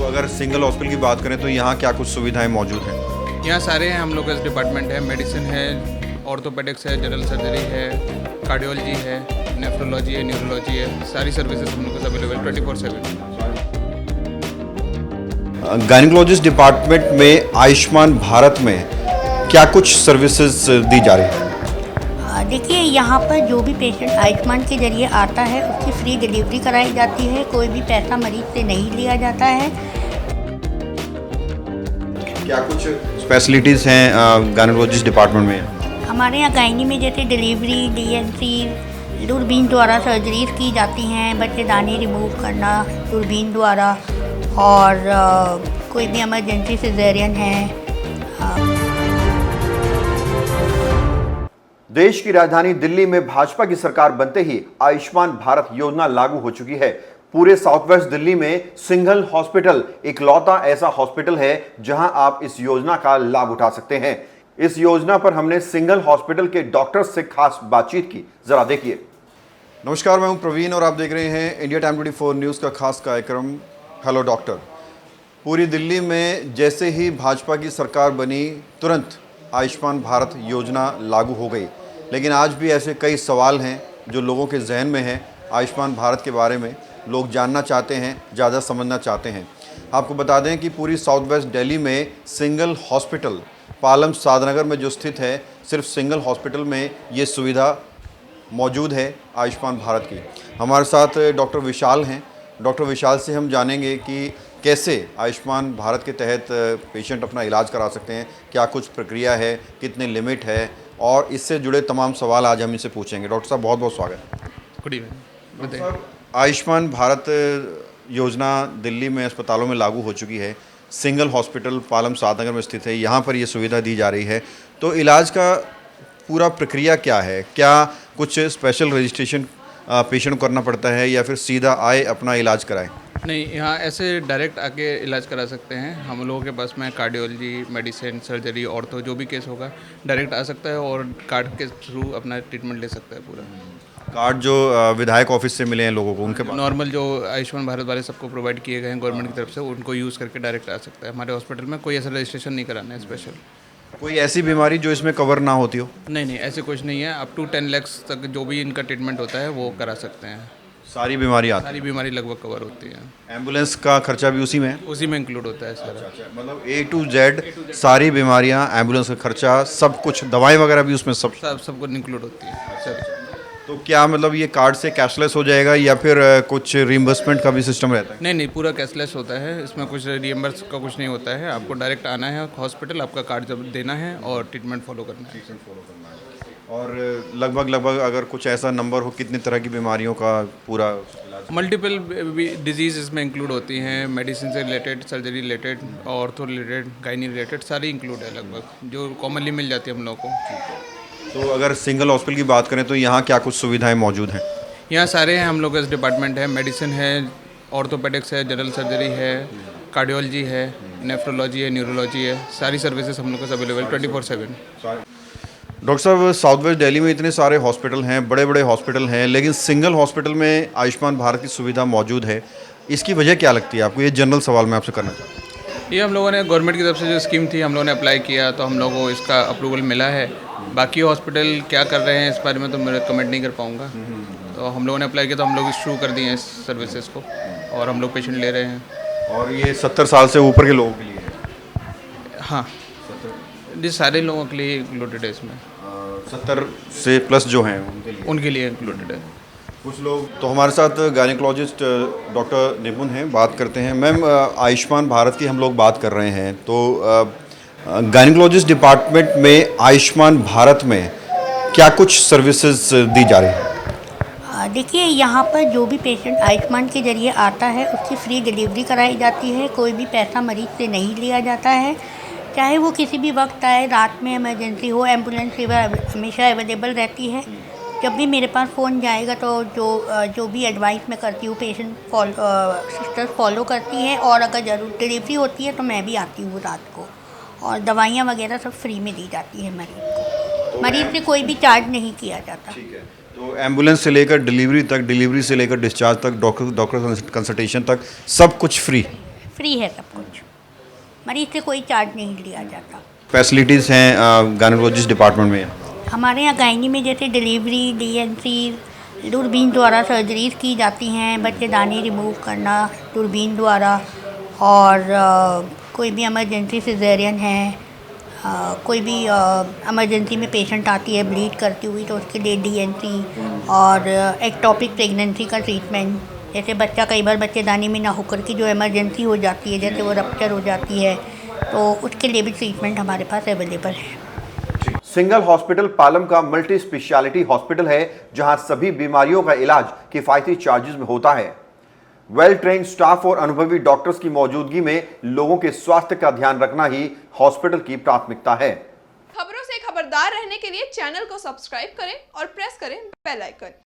तो अगर single hospital की बात करें तो यहाँ क्या कुछ सुविधाएं मौजूद हैं? यहाँ सारे हैं, हम लोग का डिपार्टमेंट है, मेडिसिन है, ऑर्थोपेडिक्स है, जनरल सर्जरी है, कार्डियोलॉजी है, नेफ्रोलॉजी है, न्यूरोलॉजी है, सारी सर्विसेज हम लोग का अवेलेबल 24/7। गायनिकोलॉजिस्ट डिपार्टमेंट में आयुष्मान भारत में क्या कुछ सर्विसेज दी जा रही है? देखिए, यहाँ पर जो भी पेशेंट आयुष्मान के जरिए आता है उसकी फ्री डिलीवरी कराई जाती है। कोई भी पैसा मरीज से नहीं लिया जाता है। क्या कुछ फैसिलिटीज़ हैं गायनिकोलॉजिस्ट डिपार्टमेंट में? हमारे यहाँ गायनी में जैसे डिलीवरी, DNC, दूरबीन द्वारा सर्जरीज की जाती हैं, बच्चेदानी रिमूव करना दूरबीन द्वारा, और कोई भी इमरजेंसी सिजेरियन है। देश की राजधानी दिल्ली में भाजपा की सरकार बनते ही आयुष्मान भारत योजना लागू हो चुकी है। पूरे साउथ वेस्ट दिल्ली में सिंगल हॉस्पिटल इकलौता ऐसा हॉस्पिटल है जहां आप इस योजना का लाभ उठा सकते हैं। इस योजना पर हमने सिंगल हॉस्पिटल के डॉक्टर्स से खास बातचीत की, जरा देखिए। नमस्कार, मैं हूं प्रवीण और आप देख रहे हैं इंडिया टाइम 24 न्यूज़ का खास कार्यक्रम हेलो डॉक्टर। पूरी दिल्ली में जैसे ही भाजपा की सरकार बनी तुरंत आयुष्मान भारत योजना लागू हो गई, लेकिन आज भी ऐसे कई सवाल हैं जो लोगों के जहन में हैं। आयुष्मान भारत के बारे में लोग जानना चाहते हैं, ज़्यादा समझना चाहते हैं। आपको बता दें कि पूरी साउथ वेस्ट दिल्ली में सिंगल हॉस्पिटल पालम सादनगर में जो स्थित है, सिर्फ सिंगल हॉस्पिटल में ये सुविधा मौजूद है आयुष्मान भारत की। हमारे साथ डॉक्टर विशाल हैं। डॉक्टर विशाल से हम जानेंगे कि कैसे आयुष्मान भारत के तहत पेशेंट अपना इलाज करा सकते हैं, क्या कुछ प्रक्रिया है, कितने लिमिट है, और इससे जुड़े तमाम सवाल आज हम इनसे पूछेंगे। डॉक्टर साहब, बहुत बहुत स्वागत। Good evening. डॉक्टर साहब, आयुष्मान भारत योजना दिल्ली में अस्पतालों में लागू हो चुकी है। सिंगल हॉस्पिटल पालम सादनगर में स्थित है, यहाँ पर ये सुविधा दी जा रही है। तो इलाज का पूरा प्रक्रिया क्या है? क्या कुछ स्पेशल रजिस्ट्रेशन पेशेंट को करना पड़ता है या फिर सीधा आए अपना इलाज कराए? नहीं, यहाँ ऐसे डायरेक्ट आके इलाज करा सकते हैं। हम लोगों के पास में कार्डियोलॉजी, मेडिसिन, सर्जरी, ऑर्थो जो भी केस होगा डायरेक्ट आ सकता है और कार्ड के थ्रू अपना ट्रीटमेंट ले सकता है पूरा। कार्ड जो विधायक ऑफिस से मिले हैं लोगों को, उनके पास नॉर्मल जो आयुष्मान भारत वाले सबको प्रोवाइड किए गए हैं गवर्नमेंट की तरफ से, उनको यूज़ करके डायरेक्ट आ सकता है। हमारे हॉस्पिटल में कोई ऐसा रजिस्ट्रेशन नहीं कराना है स्पेशल। कोई ऐसी बीमारी जो इसमें कवर ना होती हो? नहीं, ऐसे कुछ नहीं है। अप टू 10 लाख तक जो भी इनका ट्रीटमेंट होता है वो करा सकते हैं। सारी बीमारी आती सारी बीमारी लगभग कवर होती है। है? एम्बुलेंस का खर्चा भी उसी में है? उसी में इंक्लूड होता है सारा। मतलब A to Z सारी बीमारियां, एम्बुलेंस का खर्चा, सब कुछ, दवाई वगैरह भी उसमें सब कुछ इंक्लूड होती है सर। तो क्या मतलब ये कार्ड से कैशलेस हो जाएगा या फिर कुछ रिइंबर्समेंट का भी सिस्टम रहता है? नहीं, पूरा कैशलेस होता है। इसमें कुछ रियम्बर्स का कुछ नहीं होता है। आपको डायरेक्ट आना है हॉस्पिटल, आपका कार्ड जब देना है और ट्रीटमेंट फॉलो करना है। और लगभग अगर कुछ ऐसा नंबर हो, कितनी तरह की बीमारियों का पूरा इलाज? मल्टीपल डिजीज़ इसमें इंक्लूड होती हैं। मेडिसिन से related, surgery related, ortho related, gynae related सारी इंक्लूड है लगभग, जो कॉमनली मिल जाती है हम लोग को। तो अगर सिंगल हॉस्पिटल की बात करें तो यहाँ क्या कुछ सुविधाएं मौजूद हैं? यहाँ सारे हैं, हम लोग का डिपार्टमेंट है, मेडिसिन है, ऑर्थोपेडिक्स है, जनरल सर्जरी है, कार्डियोलॉजी है, नेफ्रोलॉजी है, न्यूरोलॉजी है, सारी सर्विसेज हम लोग का अवेलेबल 24/7। डॉक्टर साहब, साउथ वेस्ट दिल्ली में इतने सारे हॉस्पिटल हैं, बड़े बड़े हॉस्पिटल हैं, लेकिन सिंगल हॉस्पिटल में आयुष्मान भारत की सुविधा मौजूद है। इसकी वजह क्या लगती है आपको? ये जनरल सवाल मैं आपसे करना चाहता हूँ। ये हम लोगों ने गवर्नमेंट की तरफ से जो स्कीम थी, हम लोगों ने अप्लाई किया तो हम लोगों को इसका अप्रूवल मिला है। बाकी हॉस्पिटल क्या कर रहे हैं इस बारे में तो मैं कमेंट नहीं कर पाऊँगा। तो हम लोगों ने अप्लाई किया तो हम लोग शुरू कर दिए हैं इस सर्विसेज को और हम लोग पेशेंट ले रहे हैं। और ये 70 साल से ऊपर के लोगों के लिए है? हाँ, ये सारे लोगों के लिए इंक्लूडेड है इसमें। 70 से प्लस जो हैं उनके लिए इंक्लूडेड है। कुछ लोग तो हमारे साथ गायनिकोलॉजिस्ट डॉक्टर निपुण हैं, बात करते हैं। मैम, आयुष्मान भारत की हम लोग बात कर रहे हैं, तो गायनिकोलॉजिस्ट डिपार्टमेंट में आयुष्मान भारत में क्या कुछ सर्विसेज दी जा रही है? देखिए, यहाँ पर जो भी पेशेंट आयुष्मान के जरिए आता है उसकी फ्री डिलीवरी कराई जाती है। कोई भी पैसा मरीज से नहीं लिया जाता है। चाहे वो किसी भी वक्त आए, रात में इमरजेंसी हो, एम्बुलेंस सेवा हमेशा अवेलेबल रहती है। जब भी मेरे पास फ़ोन जाएगा तो जो भी एडवाइस मैं करती हूँ पेशेंट सिस्टर्स फॉलो करती हैं, और अगर ज़रूर डिलीवरी होती है तो मैं भी आती हूँ रात को, और दवाइयाँ वगैरह सब फ्री में दी जाती है मरीज़ को। मरीज़ से कोई भी चार्ज नहीं किया जाता। ठीक है। तो एम्बुलेंस से लेकर डिलीवरी तक, डिलीवरी से लेकर डिस्चार्ज तक, डॉक्टर कंसल्टेशन तक सब कुछ फ्री? फ्री है सब कुछ, मरीज से कोई चार्ज नहीं लिया जाता। फैसिलिटीज़ हैं गायनोलॉजिस्ट डिपार्टमेंट में? हमारे यहाँ गायनी में जैसे डिलीवरी, डीएनसी, दूरबीन द्वारा सर्जरीज की जाती हैं, बच्चेदानी रिमूव करना दूरबीन द्वारा, और कोई भी इमरजेंसी सिजेरियन है, कोई भी इमरजेंसी में पेशेंट आती है ब्लीड करती हुई तो उसके लिए डीएनसी, और एक्टोपिक प्रेगनेंसी का ट्रीटमेंट, जैसे बच्चा कई बार बच्चेदानी में ना होकर की जो इमरजेंसी हो जाती है, जैसे वो रप्चर हो जाती है, तो उसके लिए भी ट्रीटमेंट हमारे पास अवेलेबल है। सिंगल हॉस्पिटल पालम का मल्टी स्पेशलिटी हॉस्पिटल है जहां सभी बीमारियों का इलाज किफायती चार्जेस में होता है। वेल ट्रेन्ड स्टाफ और अनुभवी डॉक्टर्स की मौजूदगी में लोगों के स्वास्थ्य का ध्यान रखना ही हॉस्पिटल की प्राथमिकता है। खबरों से खबरदार रहने के लिए चैनल को सब्सक्राइब करें और प्रेस करें बेल आइकन।